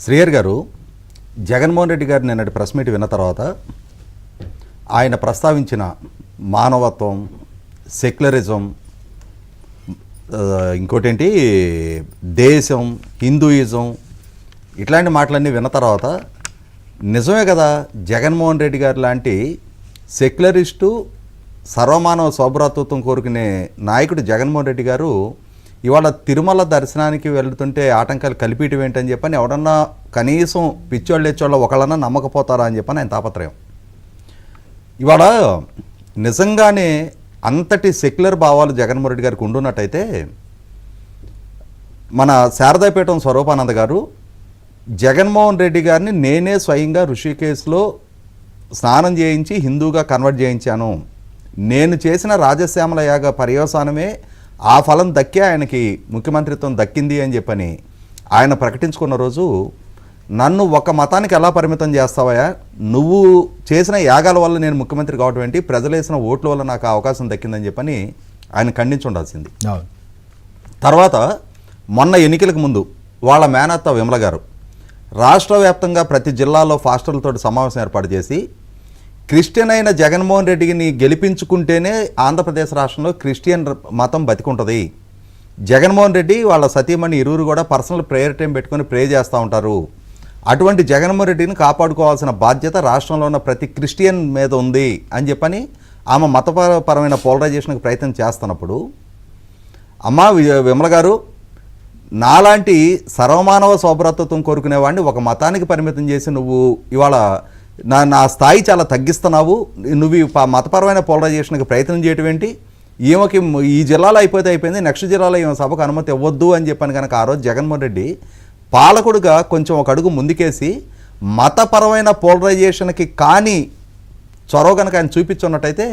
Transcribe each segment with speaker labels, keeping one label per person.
Speaker 1: శ్రీహరి గారు, జగన్మోహన్ రెడ్డి గారు నిన్నటి ప్రెస్ మీట్ విన్న తర్వాత ఆయన ప్రస్తావించిన మానవత్వం, సెక్యులరిజం, ఇంకోటేంటి దేశం, హిందూయిజం, ఇట్లాంటి మాటలన్నీ విన్న తర్వాత నిజమే కదా, జగన్మోహన్ రెడ్డి గారు లాంటి సెక్యులరిస్టు, సర్వమానవ సౌభ్రాతృత్వం కోరుకునే నాయకుడు జగన్మోహన్ రెడ్డి గారు ఇవాళ తిరుమల దర్శనానికి వెళ్తుంటే ఆటంకాలు కలిపియటం ఏంటని చెప్పని ఎవడన్నా కనీసం పిచ్చోళ్ళు లేచోళ్ళు ఒకళ్ళన్నా నమ్మకపోతారా అని చెప్పని ఆయన తాపత్రయం. ఇవాళ నిజంగానే అంతటి సెక్యులర్ భావాలు జగన్మోహన్ రెడ్డి గారికి ఉండున్నట్టయితే మన శారదాపీఠం స్వరూపానంద గారు జగన్మోహన్ రెడ్డి గారిని నేనే స్వయంగా ఋషికేశ్లో స్నానం చేయించి హిందూగా కన్వర్ట్ చేయించాను, నేను చేసిన రాజశ్యామల యాగ పర్యవసానమే ఆ ఫలం దక్కే ఆయనకి ముఖ్యమంత్రిత్వం దక్కింది అని చెప్పని ఆయన ప్రకటించుకున్న రోజు నన్ను ఒక మతానికి ఎలా పరిమితం చేస్తావా, నువ్వు చేసిన యాగాల వల్ల నేను ముఖ్యమంత్రి కావడం ఏంటి, ప్రజలు వేసిన ఓట్ల వల్ల నాకు అవకాశం దక్కిందని చెప్పని ఆయన ఖండించి ఉండాల్సింది. తర్వాత మొన్న ఎన్నికలకు ముందు వాళ్ళ మేనత్త విమల గారు రాష్ట్ర వ్యాప్తంగా ప్రతి జిల్లాలో ఫాస్టర్లతో సమావేశం ఏర్పాటు చేసి క్రిస్టియన్ అయిన జగన్మోహన్ రెడ్డిని గెలిపించుకుంటేనే ఆంధ్రప్రదేశ్ రాష్ట్రంలో క్రిస్టియన్ మతం బతికుంటుంది, జగన్మోహన్ రెడ్డి వాళ్ళ సతీమణి ఇరువురు కూడా పర్సనల్ ప్రేయర్ టైం పెట్టుకొని ప్రే చేస్తూ ఉంటారు, అటువంటి జగన్మోహన్ రెడ్డిని కాపాడుకోవాల్సిన బాధ్యత రాష్ట్రంలో ఉన్న ప్రతి క్రిస్టియన్ మీద ఉంది అని చెప్పని ఆమె మతపరమైన పోలరైజేషన్కి ప్రయత్నం చేస్తున్నప్పుడు, అమ్మ విమల గారు, నాలాంటి సర్వమానవ సౌభ్రాతృత్వం కోరుకునేవాడిని ఒక మతానికి పరిమితం చేసి నువ్వు ఇవాళ నా స్థాయి చాలా తగ్గిస్తున్నావు, నువ్వు మతపరమైన పోలరైజేషన్కి ప్రయత్నం చేయటం ఏంటి, ఈమెకి ఈ జిల్లాలో అయిపోయింది, నెక్స్ట్ జిల్లాలో ఈమె సభకు అనుమతి ఇవ్వద్దు అని చెప్పాను. కనుక ఆ రోజు జగన్మోహన్ రెడ్డి పాలకుడుగా కొంచెం ఒక అడుగు ముందుకేసి మతపరమైన పోలరైజేషన్కి కానీ చొరవ కనుక ఆయన చూపించున్నట్టయితే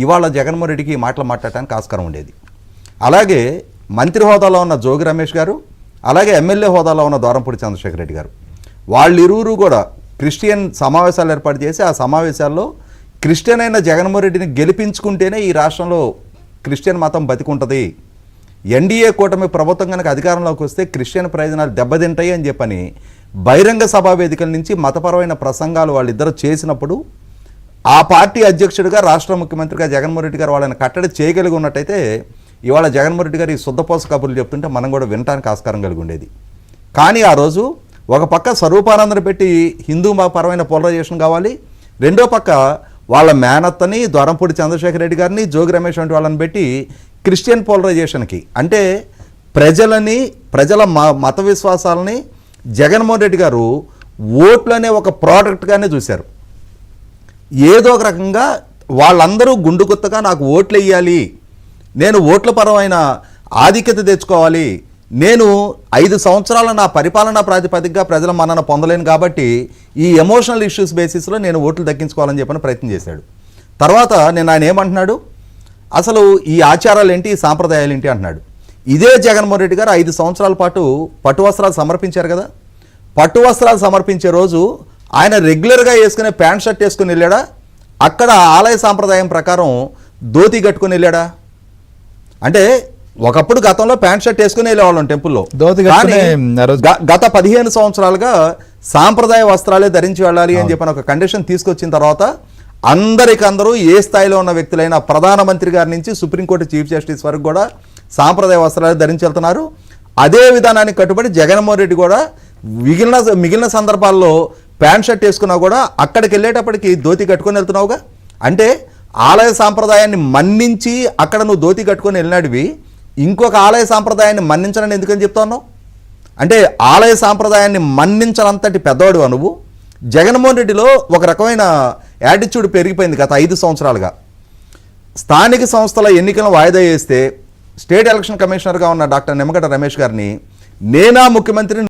Speaker 1: ఇవాళ జగన్మోహన్ రెడ్డికి ఈ మాటలు మాట్లాడటానికి ఆస్కారం ఉండేది. అలాగే మంత్రి హోదాలో ఉన్న జోగి రమేష్ గారు, అలాగే ఎమ్మెల్యే హోదాలో ఉన్న దూరంపూడి చంద్రశేఖర్ రెడ్డి గారు, వాళ్ళిరువురు కూడా క్రిస్టియన్ సమావేశాలు ఏర్పాటు చేసి ఆ సమావేశాల్లో క్రిస్టియన్ అయిన జగన్మోహన్ రెడ్డిని గెలిపించుకుంటేనే ఈ రాష్ట్రంలో క్రిస్టియన్ మతం బతికుంటుంది, ఎన్డీఏ కూటమి ప్రభుత్వం కనుక అధికారంలోకి వస్తే క్రిస్టియన్ ప్రయోజనాలు దెబ్బతింటాయి అని చెప్పని బహిరంగ సభా వేదికల నుంచి మతపరమైన ప్రసంగాలు వాళ్ళిద్దరూ చేసినప్పుడు ఆ పార్టీ అధ్యక్షుడిగా రాష్ట్ర ముఖ్యమంత్రిగా జగన్మోహన్ రెడ్డి గారు వాళ్ళని కట్టడి చేయగలిగి ఉన్నట్టయితే ఇవాళ జగన్మోహన్ రెడ్డి గారు ఈ శుద్ధపోస కబుర్లు చెప్తుంటే మనం కూడా వినటానికి ఆస్కారం కలిగి ఉండేది. కానీ ఆ రోజు ఒక పక్క స్వరూపానందను పెట్టి హిందూ పరమైన పోలరైజేషన్ కావాలి, రెండో పక్క వాళ్ళ మేనత్తని దొరంపూడి చంద్రశేఖర్ రెడ్డి గారిని, జోగి రమేష్ వంటి వాళ్ళని పెట్టి క్రిస్టియన్ పోలరైజేషన్కి, అంటే ప్రజల మత విశ్వాసాలని జగన్మోహన్ రెడ్డి గారు ఓట్లనే ఒక ప్రోడక్ట్గానే చూశారు. ఏదో ఒక రకంగా వాళ్ళందరూ గుండుగుత్తగా నాకు ఓట్లు వేయాలి, నేను ఓట్ల పరమైన ఆధిక్యత తెచ్చుకోవాలి, నేను 5 సంవత్సరాల నా పరిపాలనా ప్రాతిపదికగా ప్రజల మన్నన పొందలేను కాబట్టి ఈ ఎమోషనల్ ఇష్యూస్ బేసిస్లో నేను ఓట్లు దక్కించుకోవాలని చెప్పని ప్రయత్నం చేశాడు. తర్వాత నేను ఆయన ఏమంటున్నాడు, అసలు ఈ ఆచారాలు ఏంటి, ఈ సాంప్రదాయాలు ఏంటి అంటున్నాడు. ఇదే జగన్మోహన్ రెడ్డి గారు 5 సంవత్సరాల పాటు పట్టు వస్త్రాలు సమర్పించారు కదా, పట్టు వస్త్రాలు సమర్పించే రోజు ఆయన రెగ్యులర్గా వేసుకునే ప్యాంట్ షర్ట్ వేసుకుని వెళ్ళాడా, అక్కడ ఆలయ సాంప్రదాయం ప్రకారం ధోతి కట్టుకుని వెళ్ళాడా? అంటే ఒకప్పుడు గతంలో ప్యాంట్ షర్ట్ వేసుకుని వెళ్ళేవాళ్ళం టెంపుల్లో, గత 15 సంవత్సరాలుగా సాంప్రదాయ వస్త్రాలే ధరించి వెళ్ళాలి అని చెప్పిన ఒక కండిషన్ తీసుకొచ్చిన తర్వాత అందరికందరూ ఏ స్థాయిలో ఉన్న వ్యక్తులైనా ప్రధానమంత్రి గారి నుంచి సుప్రీంకోర్టు చీఫ్ జస్టిస్ వరకు కూడా సాంప్రదాయ వస్త్రాలు ధరించి వెళ్తున్నారు. అదే విధానానికి కట్టుబడి జగన్మోహన్ రెడ్డి కూడా మిగిలిన సందర్భాల్లో ప్యాంట్ షర్ట్ వేసుకున్నా కూడా అక్కడికి వెళ్ళేటప్పటికి ధోతి కట్టుకొని వెళ్తున్నావుగా, అంటే ఆలయ సాంప్రదాయాన్ని మన్నించి అక్కడ నువ్వు ధోతి కట్టుకొని వెళ్ళినాడివి, ఇంకొక ఆలయ సాంప్రదాయాన్ని మన్నించనని ఎందుకని చెప్తా ఉన్నావు? అంటే ఆలయ సాంప్రదాయాన్ని మన్నించనంతటి పెద్దవాడు నువ్వు. జగన్మోహన్ రెడ్డిలో ఒక రకమైన యాటిట్యూడ్ పెరిగిపోయింది గత 5 సంవత్సరాలుగా. స్థానిక సంస్థల ఎన్నికలను వాయిదా వేస్తే స్టేట్ ఎలక్షన్ కమిషనర్గా ఉన్న డాక్టర్ నిమ్మగడ్డ రమేష్ గారిని నేనా ముఖ్యమంత్రిని